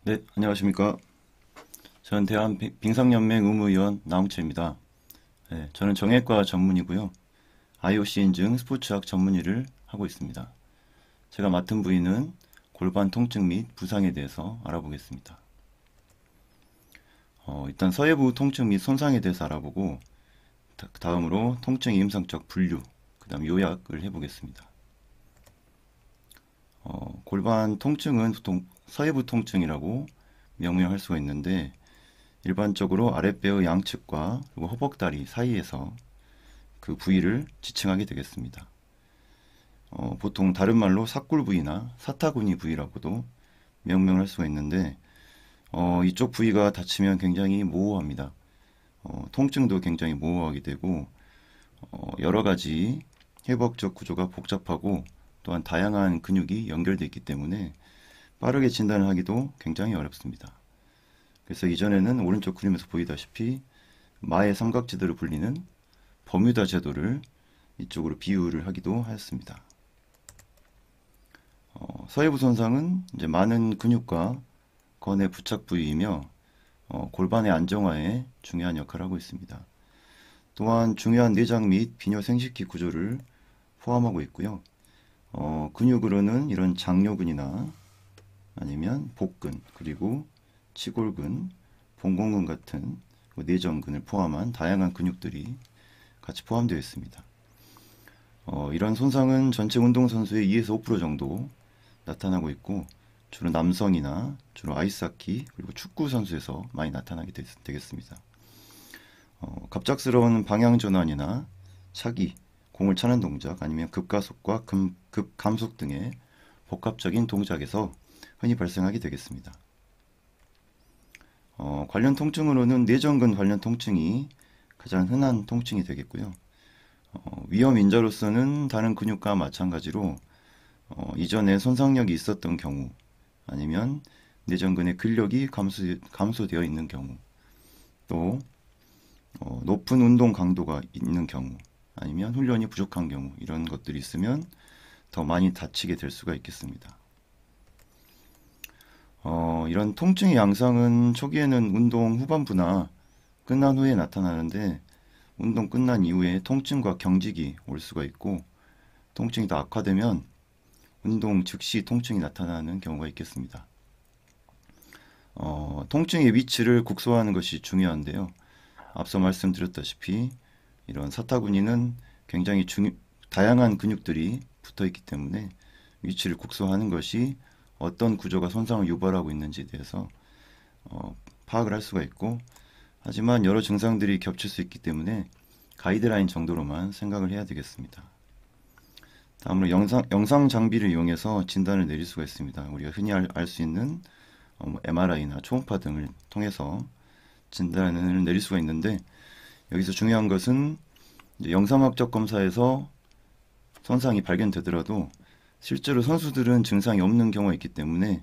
네, 안녕하십니까. 저는 대한빙상연맹 의무위원 나홍채입니다. 네, 저는 정형외과 전문이고요. IOC 인증 스포츠학 전문의를 하고 있습니다. 제가 맡은 부위는 골반 통증 및 부상에 대해서 알아보겠습니다. 일단 서해부 통증 및 손상에 대해서 알아보고 다음으로 통증의 임상적 분류, 그 다음 요약을 해보겠습니다. 골반 통증은 보통 서해부 통증이라고 명명할 수가 있는데 일반적으로 아랫배의 양측과 그리고 허벅다리 사이에서 그 부위를 지칭하게 되겠습니다. 보통 다른 말로 사골 부위나 사타구니 부위라고도 명명할 수가 있는데 이쪽 부위가 다치면 굉장히 모호합니다. 통증도 굉장히 모호하게 되고 여러 가지 회복적 구조가 복잡하고 또한 다양한 근육이 연결되어 있기 때문에 빠르게 진단을 하기도 굉장히 어렵습니다. 그래서 이전에는 오른쪽 그림에서 보이다시피 마의 삼각지대로 불리는 버뮤다 제도를 이쪽으로 비유를 하기도 하였습니다. 서해부 손상은 이제 많은 근육과 건의 부착 부위이며 골반의 안정화에 중요한 역할을 하고 있습니다. 또한 중요한 내장 및 비뇨 생식기 구조를 포함하고 있고요. 근육으로는 이런 장요근이나 아니면 복근, 그리고 치골근, 봉공근 같은 내전근을 포함한 다양한 근육들이 같이 포함되어 있습니다. 이런 손상은 전체 운동선수의 2에서 5% 정도 나타나고 있고 주로 남성이나 주로 아이스하키 그리고 축구 선수에서 많이 나타나게 되겠습니다. 갑작스러운 방향 전환이나 차기, 공을 차는 동작 아니면 급가속과 급감속 등의 복합적인 동작에서 흔히 발생하게 되겠습니다. 관련 통증으로는 내전근 관련 통증이 가장 흔한 통증이 되겠고요. 위험 인자로서는 다른 근육과 마찬가지로 이전에 손상력이 있었던 경우 아니면 내전근의 근력이 감소되어 있는 경우 또 높은 운동 강도가 있는 경우 아니면 훈련이 부족한 경우 이런 것들이 있으면 더 많이 다치게 될 수가 있겠습니다. 이런 통증의 양상은 초기에는 운동 후반부나 끝난 후에 나타나는데 운동 끝난 이후에 통증과 경직이 올 수가 있고 통증이 더 악화되면 운동 즉시 통증이 나타나는 경우가 있겠습니다. 통증의 위치를 국소화하는 것이 중요한데요. 앞서 말씀드렸다시피 이런 사타구니는 굉장히 다양한 근육들이 붙어 있기 때문에 위치를 국소화하는 것이 어떤 구조가 손상을 유발하고 있는지에 대해서 파악을 할 수가 있고 하지만 여러 증상들이 겹칠 수 있기 때문에 가이드라인 정도로만 생각을 해야 되겠습니다. 다음으로 영상 장비를 이용해서 진단을 내릴 수가 있습니다. 우리가 흔히 알 수 있는 MRI나 초음파 등을 통해서 진단을 내릴 수가 있는데 여기서 중요한 것은 영상학적 검사에서 손상이 발견되더라도 실제로 선수들은 증상이 없는 경우가 있기 때문에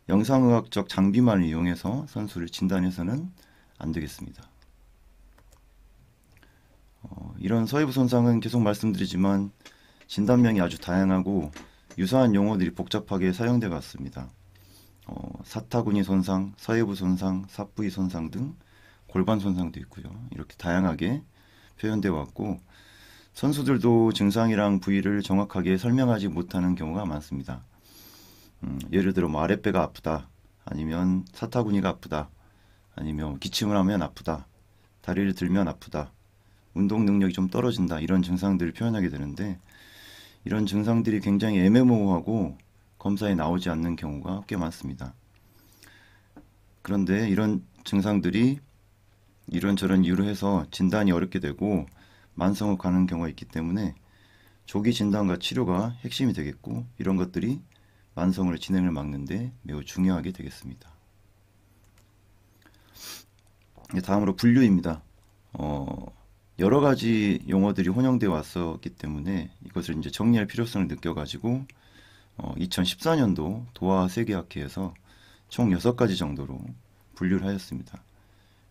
영상의학적 장비만을 이용해서 선수를 진단해서는 안 되겠습니다. 이런 서해부 손상은 계속 말씀드리지만 진단명이 아주 다양하고 유사한 용어들이 복잡하게 사용되어 왔습니다. 사타구니 손상, 서해부 손상, 삽부위 손상 등 골반 손상도 있고요. 이렇게 다양하게 표현되어 왔고 선수들도 증상이랑 부위를 정확하게 설명하지 못하는 경우가 많습니다. 예를 들어 뭐 아랫배가 아프다, 아니면 사타구니가 아프다, 아니면 기침을 하면 아프다, 다리를 들면 아프다, 운동 능력이 좀 떨어진다 이런 증상들을 표현하게 되는데 이런 증상들이 굉장히 애매모호하고 검사에 나오지 않는 경우가 꽤 많습니다. 그런데 이런 증상들이 이런저런 이유로 해서 진단이 어렵게 되고 만성을 가는 경우가 있기 때문에 조기 진단과 치료가 핵심이 되겠고 이런 것들이 만성으로 진행을 막는데 매우 중요하게 되겠습니다. 다음으로 분류입니다. 여러 가지 용어들이 혼용되어 왔었기 때문에 이것을 이제 정리할 필요성을 느껴가지고 2014년도 도하 세계학회에서 총 6가지 정도로 분류를 하였습니다.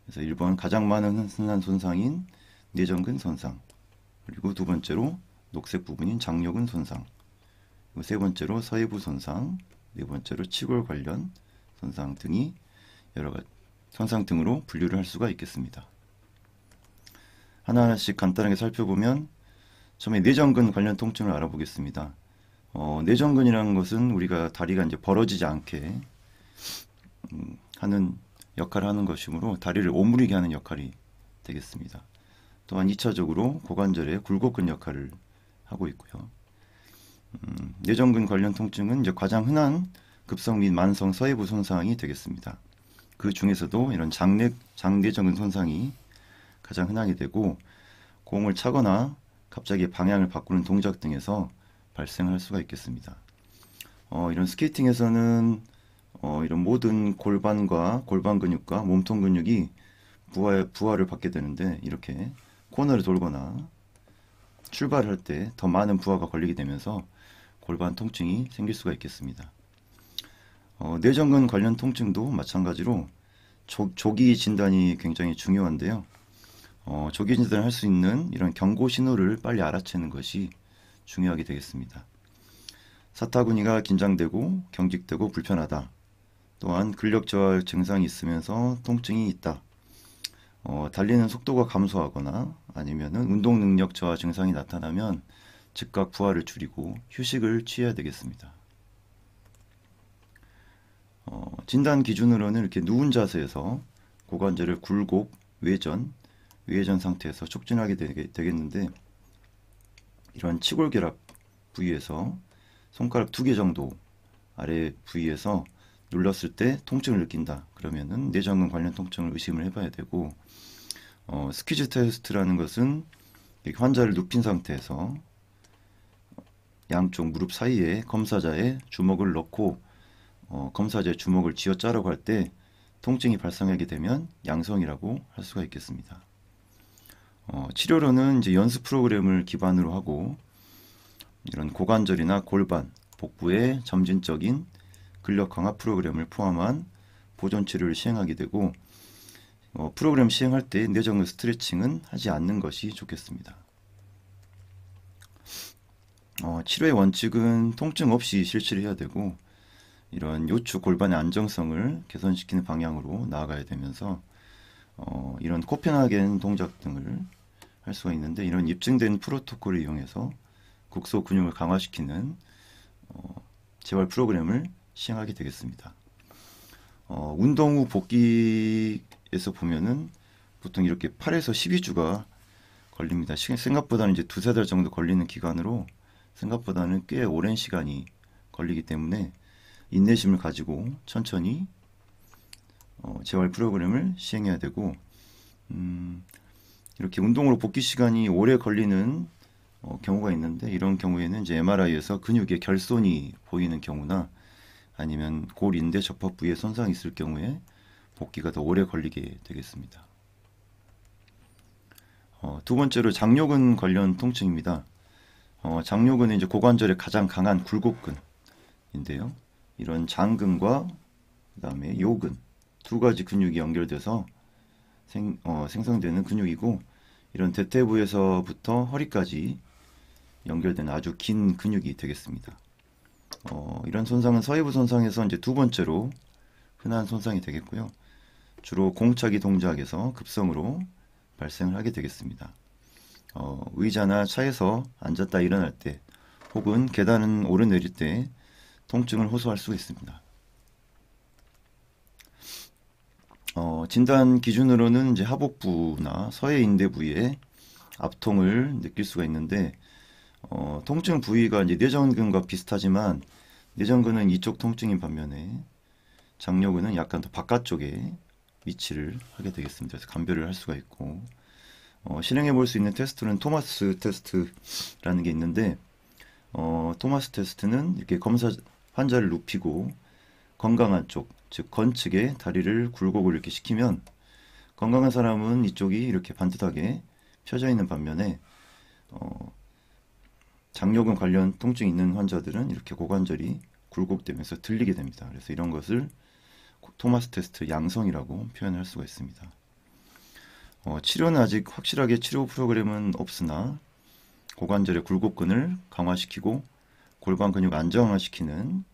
그래서 1번 가장 많은 흔한 손상인 내전근 손상, 그리고 두 번째로 녹색 부분인 장요근 손상, 그리고 세 번째로 서해부 손상, 네 번째로 치골 관련 손상 등이 여러 가지 손상 등으로 분류를 할 수가 있겠습니다. 하나하나씩 간단하게 살펴보면 처음에 뇌전근 관련 통증을 알아보겠습니다. 뇌전근이라는 것은 우리가 다리가 이제 벌어지지 않게 하는 역할을 하는 것이므로 다리를 오므리게 하는 역할이 되겠습니다. 또한 2차적으로 고관절의 굴곡근 역할을 하고 있고요. 뇌전근 관련 통증은 이제 가장 흔한 급성 및 만성 서해부 손상이 되겠습니다. 그 중에서도 이런 장뇌전근 손상이 가장 흔하게 되고 공을 차거나 갑자기 방향을 바꾸는 동작 등에서 발생할 수가 있겠습니다. 이런 스케이팅에서는 이런 모든 골반과 골반 근육과 몸통 근육이 부하를 받게 되는데 이렇게 코너를 돌거나 출발을 할 때 더 많은 부하가 걸리게 되면서 골반 통증이 생길 수가 있겠습니다. 뇌전근 관련 통증도 마찬가지로 조기 진단이 굉장히 중요한데요. 조기 진단을 할 수 있는 이런 경고 신호를 빨리 알아채는 것이 중요하게 되겠습니다. 사타구니가 긴장되고 경직되고 불편하다. 또한 근력 저하 증상이 있으면서 통증이 있다. 달리는 속도가 감소하거나 아니면은 운동 능력 저하 증상이 나타나면 즉각 부하를 줄이고 휴식을 취해야 되겠습니다. 진단 기준으로는 이렇게 누운 자세에서 고관절을 굴곡, 외전 상태에서 촉진하게 되겠는데 이런 치골결합 부위에서 손가락 2개 정도 아래 부위에서 눌렀을 때 통증을 느낀다. 그러면은 뇌전근 관련 통증을 의심을 해봐야 되고 스퀴즈 테스트라는 것은 환자를 눕힌 상태에서 양쪽 무릎 사이에 검사자의 주먹을 넣고 검사자의 주먹을 쥐어짜라고 할 때 통증이 발생하게 되면 양성이라고 할 수가 있겠습니다. 치료로는 이제 연습 프로그램을 기반으로 하고 이런 고관절이나 골반, 복부의 점진적인 근력 강화 프로그램을 포함한 보존 치료를 시행하게 되고 프로그램 시행할 때 뇌전근 스트레칭은 하지 않는 것이 좋겠습니다. 치료의 원칙은 통증 없이 실시를 해야 되고 이런 요추 골반의 안정성을 개선시키는 방향으로 나아가야 되면서 이런 코펜하겐 동작 등을 할 수가 있는데 이런 입증된 프로토콜을 이용해서 국소 근육을 강화시키는 재활 프로그램을 시행하게 되겠습니다. 운동 후 복귀에서 보면은 보통 이렇게 8에서 12주가 걸립니다. 생각보다는 이제 2-3달 정도 걸리는 기간으로 생각보다는 꽤 오랜 시간이 걸리기 때문에 인내심을 가지고 천천히 재활 프로그램을 시행해야 되고 이렇게 운동으로 복귀 시간이 오래 걸리는 경우가 있는데 이런 경우에는 이제 MRI에서 근육의 결손이 보이는 경우나 아니면 골인대 접합 부위에 손상이 있을 경우에 복귀가 더 오래 걸리게 되겠습니다. 두 번째로 장요근 관련 통증입니다. 장요근은 이제 고관절의 가장 강한 굴곡근인데요. 이런 장근과 그다음에 요근 두 가지 근육이 연결돼서 생성되는 근육이고 이런 대퇴부에서부터 허리까지 연결되는 아주 긴 근육이 되겠습니다. 이런 손상은 서해부 손상에서 이제 두 번째로 흔한 손상이 되겠고요. 주로 공차기 동작에서 급성으로 발생을 하게 되겠습니다. 의자나 차에서 앉았다 일어날 때 혹은 계단을 오르내릴 때 통증을 호소할 수가 있습니다. 진단 기준으로는 이제 하복부나 서해 인대 부위에 압통을 느낄 수가 있는데 통증 부위가 이제 뇌전근과 비슷하지만 뇌전근은 이쪽 통증인 반면에 장요근은 약간 더 바깥쪽에 위치를 하게 되겠습니다. 그래서 감별을 할 수가 있고 실행해 볼 수 있는 테스트는 토마스 테스트라는 게 있는데 토마스 테스트는 이렇게 환자를 눕히고 건강한 쪽, 즉 건측에 다리를 굴곡을 이렇게 시키면 건강한 사람은 이쪽이 이렇게 반듯하게 펴져 있는 반면에 장요근 관련 통증이 있는 환자들은 이렇게 고관절이 굴곡되면서 들리게 됩니다. 그래서 이런 것을 토마스 테스트 양성이라고 표현할 수가 있습니다. 치료는 아직 확실하게 치료 프로그램은 없으나 고관절의 굴곡근을 강화시키고 골반 근육 안정화시키는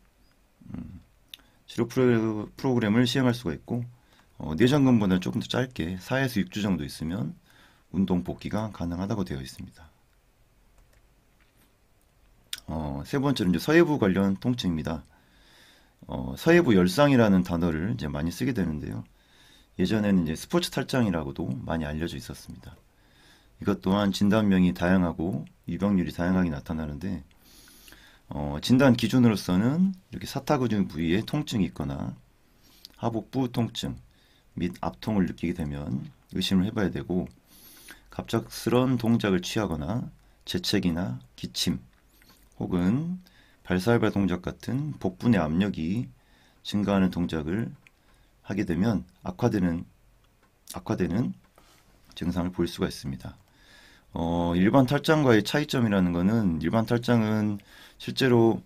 치료 프로그램을 시행할 수가 있고 뇌전근보다는 조금 더 짧게 4에서 6주 정도 있으면 운동 복귀가 가능하다고 되어 있습니다. 세 번째는 이제 서해부 관련 통증입니다. 서해부 열상이라는 단어를 이제 많이 쓰게 되는데요. 예전에는 이제 스포츠 탈장이라고도 많이 알려져 있었습니다. 이것 또한 진단명이 다양하고 유병률이 다양하게 나타나는데 진단 기준으로서는 이렇게 사타구니 부위에 통증이 있거나 하복부 통증 및 압통을 느끼게 되면 의심을 해봐야 되고 갑작스런 동작을 취하거나 재채기나 기침 혹은 발살발 동작 같은 복부 내 압력이 증가하는 동작을 하게 되면 악화되는 증상을 볼 수가 있습니다. 일반 탈장과의 차이점이라는 것은 일반 탈장은 실제로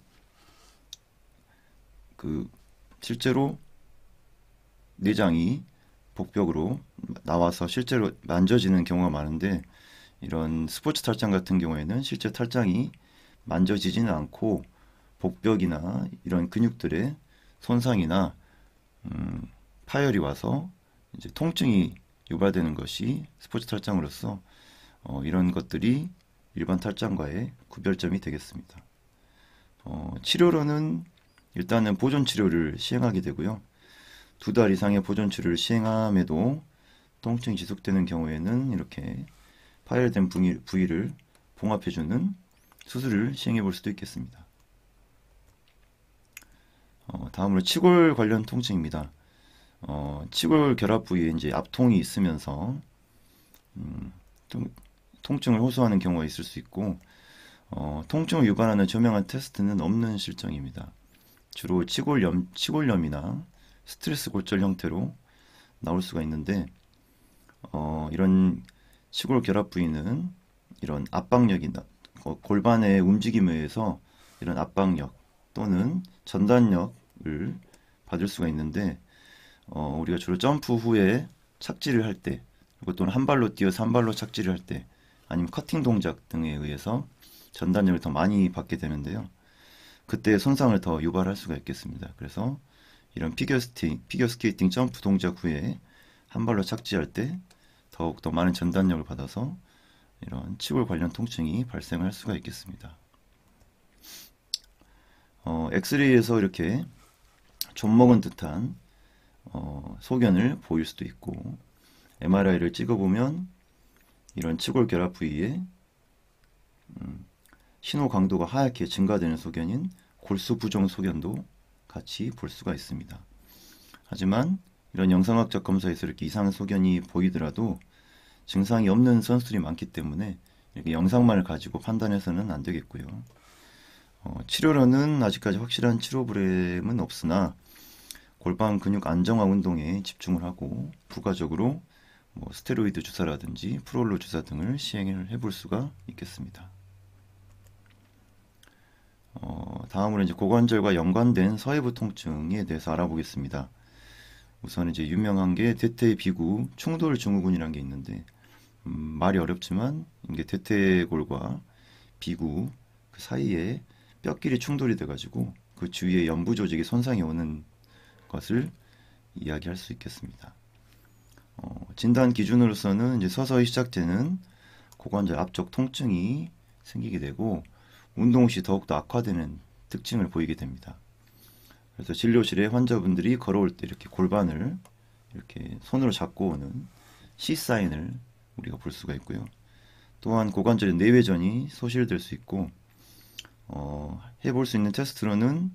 내장이 복벽으로 나와서 실제로 만져지는 경우가 많은데 이런 스포츠 탈장 같은 경우에는 실제 탈장이 만져지지는 않고 복벽이나 이런 근육들의 손상이나 파열이 와서 이제 통증이 유발되는 것이 스포츠 탈장으로서 이런 것들이 일반 탈장과의 구별점이 되겠습니다. 치료로는 일단은 보존 치료를 시행하게 되고요. 2달 이상의 보존 치료를 시행함에도 통증이 지속되는 경우에는 이렇게 파열된 부위를 봉합해주는 수술을 시행해 볼 수도 있겠습니다. 다음으로 치골 관련 통증입니다. 치골 결합 부위에 이제 압통이 있으면서 통증을 호소하는 경우가 있을 수 있고 통증을 유발하는 저명한 테스트는 없는 실정입니다. 주로 치골염이나 스트레스 골절 형태로 나올 수가 있는데 이런 치골 결합 부위는 이런 압박력이나 골반의 움직임에 의해서 이런 압박력 또는 전단력을 받을 수가 있는데 우리가 주로 점프 후에 착지를 할 때 또는 한 발로 뛰어서 한 발로 착지를 할 때 아니면 커팅 동작 등에 의해서 전단력을 더 많이 받게 되는데요. 그때 손상을 더 유발할 수가 있겠습니다. 그래서 이런 피겨스케이팅 점프 동작 후에 한 발로 착지할 때 더욱더 많은 전단력을 받아서 이런 치골 관련 통증이 발생할 수가 있겠습니다. 엑스레이에서 이렇게 좀먹은 듯한 소견을 보일 수도 있고 MRI를 찍어보면 이런 치골 결합 부위에 신호 강도가 하얗게 증가되는 소견인 골수 부종 소견도 같이 볼 수가 있습니다. 하지만 이런 영상학적 검사에서 이렇게 이상 소견이 보이더라도 증상이 없는 선수들이 많기 때문에 이렇게 영상만을 가지고 판단해서는 안 되겠고요. 치료로는 아직까지 확실한 치료 프로그램은 없으나 골반 근육 안정화 운동에 집중을 하고 부가적으로 스테로이드 주사라든지 프롤로 주사 등을 시행을 해볼 수가 있겠습니다. 다음으로 이제 고관절과 연관된 서해부 통증에 대해서 알아보겠습니다. 우선 이제 유명한 게 대퇴비구 충돌 증후군이라는 게 있는데 말이 어렵지만 이게 대퇴골과 비구 그 사이에 뼈끼리 충돌이 돼가지고 그 주위에 연부 조직이 손상이 오는 것을 이야기할 수 있겠습니다. 진단 기준으로서는 이제 서서히 시작되는 고관절 앞쪽 통증이 생기게 되고 운동 시 더욱더 악화되는 특징을 보이게 됩니다. 그래서 진료실에 환자분들이 걸어올 때 이렇게 골반을 이렇게 손으로 잡고 오는 C사인을 우리가 볼 수가 있고요. 또한 고관절의 내외전이 소실될 수 있고 해볼 수 있는 테스트로는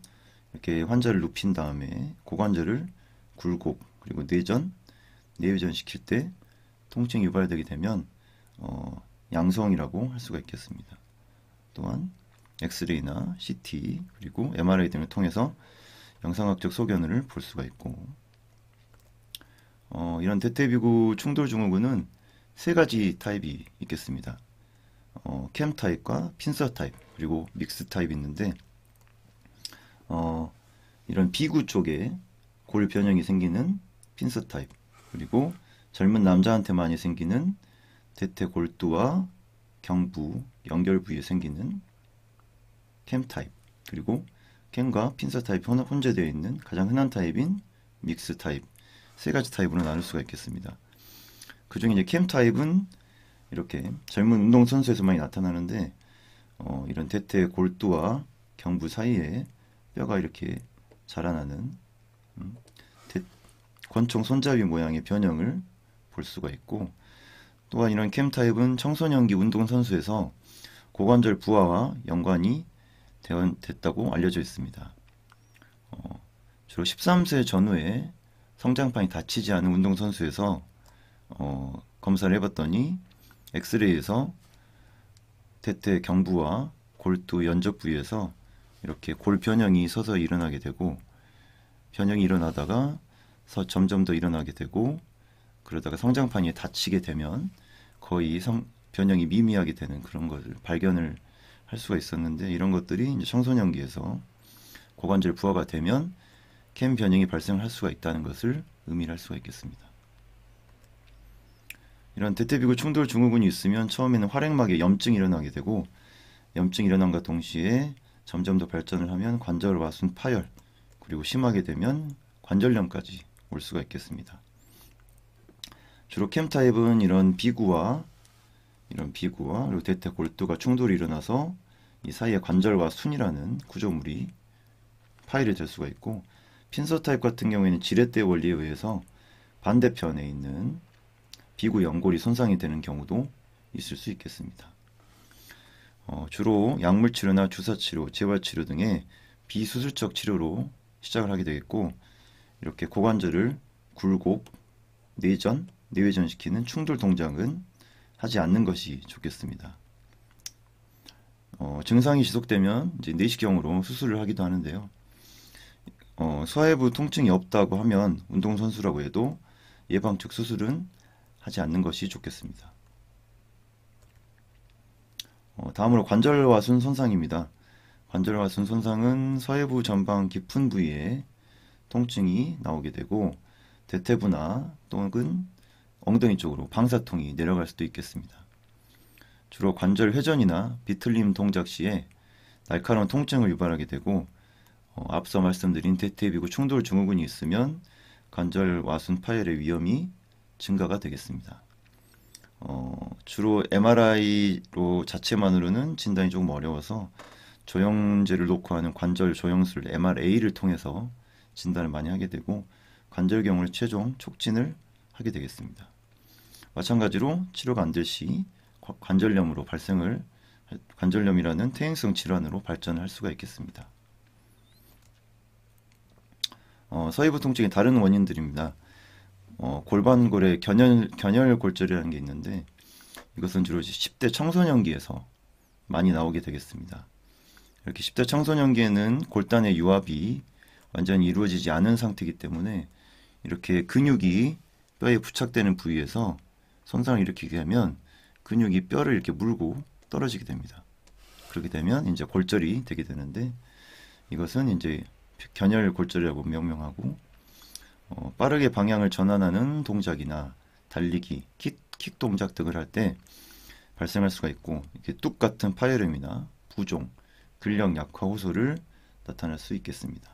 이렇게 환자를 눕힌 다음에 고관절을 굴곡 그리고 내외전 시킬 때 통증이 유발되게 되면 양성이라고 할 수가 있겠습니다. 또한 엑스레이나 CT 그리고 MRI 등을 통해서 영상학적 소견을 볼 수가 있고 이런 대퇴비구 충돌 증후군은 세 가지 타입이 있겠습니다. 캠 타입과 핀서 타입 그리고 믹스 타입이 있는데 이런 비구 쪽에 골 변형이 생기는 핀서 타입 그리고 젊은 남자한테 많이 생기는 대퇴골두와 경부 연결 부위에 생기는 캠 타입 그리고 캠과 핀서 타입이 혼재되어 있는 가장 흔한 타입인 믹스 타입, 세 가지 타입으로 나눌 수가 있겠습니다. 그 중에 이제 캠 타입은 이렇게 젊은 운동선수에서 많이 나타나는데, 이런 대퇴 골두와 경부 사이에 뼈가 이렇게 자라나는 권총 손잡이 모양의 변형을 볼 수가 있고, 또한 이런 캠 타입은 청소년기 운동선수에서 고관절 부하와 연관이 됐다고 알려져 있습니다. 주로 13세 전후에 성장판이 다치지 않은 운동선수에서 검사를 해봤더니 엑스레이에서 대퇴 경부와 골두 연접 부위에서 이렇게 골 변형이 서서히 일어나게 되고, 변형이 일어나다가 점점 더 일어나게 되고, 그러다가 성장판이 다치게 되면 거의 변형이 미미하게 되는 그런 것을 발견을 할 수가 있었는데, 이런 것들이 이제 청소년기에서 고관절 부하가 되면 캠 변형이 발생할 수가 있다는 것을 의미할 수가 있겠습니다. 이런 대퇴비구 충돌 증후군이 있으면 처음에는 활액막에 염증이 일어나게 되고, 염증이 일어남과 동시에 점점 더 발전을 하면 관절 와순 파열, 그리고 심하게 되면 관절염까지 올 수가 있겠습니다. 주로 캠 타입은 이런 비구와 그리고 대퇴 골두가 충돌이 일어나서 이 사이에 관절과 순이라는 구조물이 파열이 될 수가 있고, 핀서 타입 같은 경우에는 지렛대 원리에 의해서 반대편에 있는 비구 연골이 손상이 되는 경우도 있을 수 있겠습니다. 주로 약물 치료나 주사 치료, 재활 치료 등의 비수술적 치료로 시작을 하게 되겠고, 이렇게 고관절을 굴곡, 내외전시키는 충돌 동작은 하지 않는 것이 좋겠습니다. 증상이 지속되면 이제 내시경으로 수술을 하기도 하는데요. 서해부 통증이 없다고 하면 운동선수라고 해도 예방적 수술은 하지 않는 것이 좋겠습니다. 다음으로 관절와순 손상입니다. 관절와순 손상은 서해부 전방 깊은 부위에 통증이 나오게 되고, 대퇴부나 또는 엉덩이 쪽으로 방사통이 내려갈 수도 있겠습니다. 주로 관절 회전이나 비틀림 동작 시에 날카로운 통증을 유발하게 되고, 앞서 말씀드린 대퇴비구 충돌 증후군이 있으면 관절 와순 파열의 위험이 증가가 되겠습니다. 주로 MRI로 자체만으로는 진단이 조금 어려워서 조영제를 놓고 하는 관절 조영술 MRA를 통해서 진단을 많이 하게 되고, 관절경으로 최종 촉진을 하게 되겠습니다. 마찬가지로 치료가 안 될 시 관절염이라는 퇴행성 질환으로 발전할 수가 있겠습니다. 서해부 통증의 다른 원인들입니다. 골반골의 견열골절이라는 게 있는데, 이것은 주로 10대 청소년기에서 많이 나오게 되겠습니다. 이렇게 10대 청소년기에는 골단의 유압이 완전히 이루어지지 않은 상태이기 때문에 이렇게 근육이 뼈에 부착되는 부위에서 손상을 일으키게 하면 근육이 뼈를 이렇게 물고 떨어지게 됩니다. 그렇게 되면 이제 골절이 되게 되는데, 이것은 이제 견열골절이라고 명명하고, 빠르게 방향을 전환하는 동작이나 달리기, 킥 동작 등을 할 때 발생할 수가 있고, 이렇게 뚝 같은 파열음이나 부종, 근력 약화 호소를 나타낼 수 있겠습니다.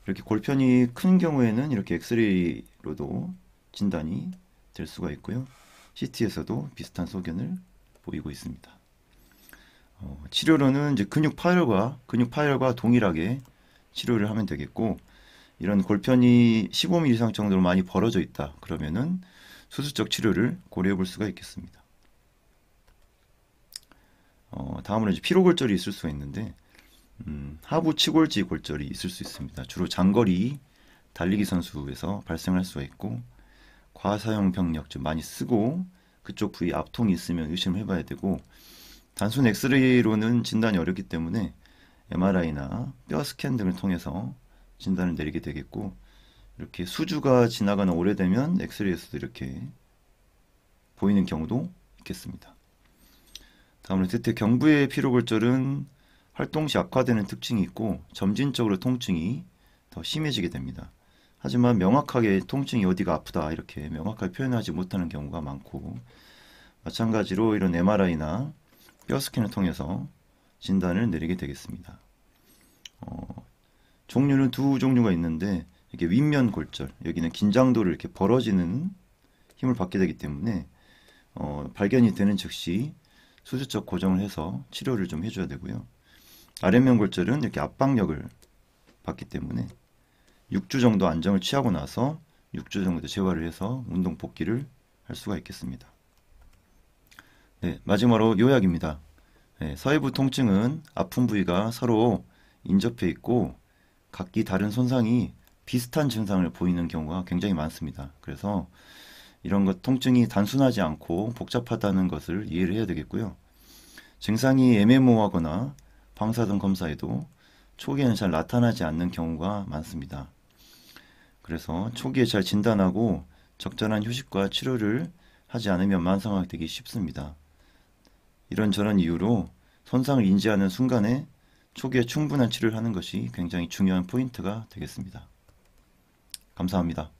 이렇게 골편이 큰 경우에는 이렇게 엑스레이로도 진단이 될 수가 있고요. CT에서도 비슷한 소견을 보이고 있습니다. 치료로는 이제 근육 파열과 동일하게 치료를 하면 되겠고, 이런 골편이 15mm 이상 정도로 많이 벌어져 있다 그러면은 수술적 치료를 고려해 볼 수가 있겠습니다. 다음으로 이제 피로골절이 있을 수가 있는데, 하부 치골지 골절이 있을 수 있습니다. 주로 장거리 달리기 선수에서 발생할 수가 있고, 과사용 병력 좀 많이 쓰고 그쪽 부위 압통이 있으면 의심을 해봐야 되고, 단순 엑스레이로는 진단이 어렵기 때문에 MRI나 뼈 스캔 등을 통해서 진단을 내리게 되겠고, 이렇게 수주가 지나거나 오래되면 엑스레이에서도 이렇게 보이는 경우도 있겠습니다. 다음으로 대퇴 경부의 피로골절은 활동 시 악화되는 특징이 있고, 점진적으로 통증이 더 심해지게 됩니다. 하지만 명확하게 통증이 어디가 아프다 이렇게 명확하게 표현하지 못하는 경우가 많고, 마찬가지로 이런 MRI나 뼈 스캔을 통해서 진단을 내리게 되겠습니다. 종류는 두 종류가 있는데 이게 윗면 골절, 여기는 긴장도를 이렇게 벌어지는 힘을 받게 되기 때문에 발견이 되는 즉시 수술적 고정을 해서 치료를 좀 해줘야 되고요. 아랫면 골절은 이렇게 압박력을 받기 때문에 6주 정도 안정을 취하고 나서 6주 정도 재활을 해서 운동 복귀를 할 수가 있겠습니다. 네, 마지막으로 요약입니다. 네, 서해부 통증은 아픈 부위가 서로 인접해 있고 각기 다른 손상이 비슷한 증상을 보이는 경우가 굉장히 많습니다. 그래서 이런 것 통증이 단순하지 않고 복잡하다는 것을 이해를 해야 되겠고요. 증상이 애매모호하거나 방사선 검사에도 초기에는 잘 나타나지 않는 경우가 많습니다. 그래서 초기에 잘 진단하고 적절한 휴식과 치료를 하지 않으면 만성화가 되기 쉽습니다. 이런저런 이유로 손상을 인지하는 순간에 초기에 충분한 치료를 하는 것이 굉장히 중요한 포인트가 되겠습니다. 감사합니다.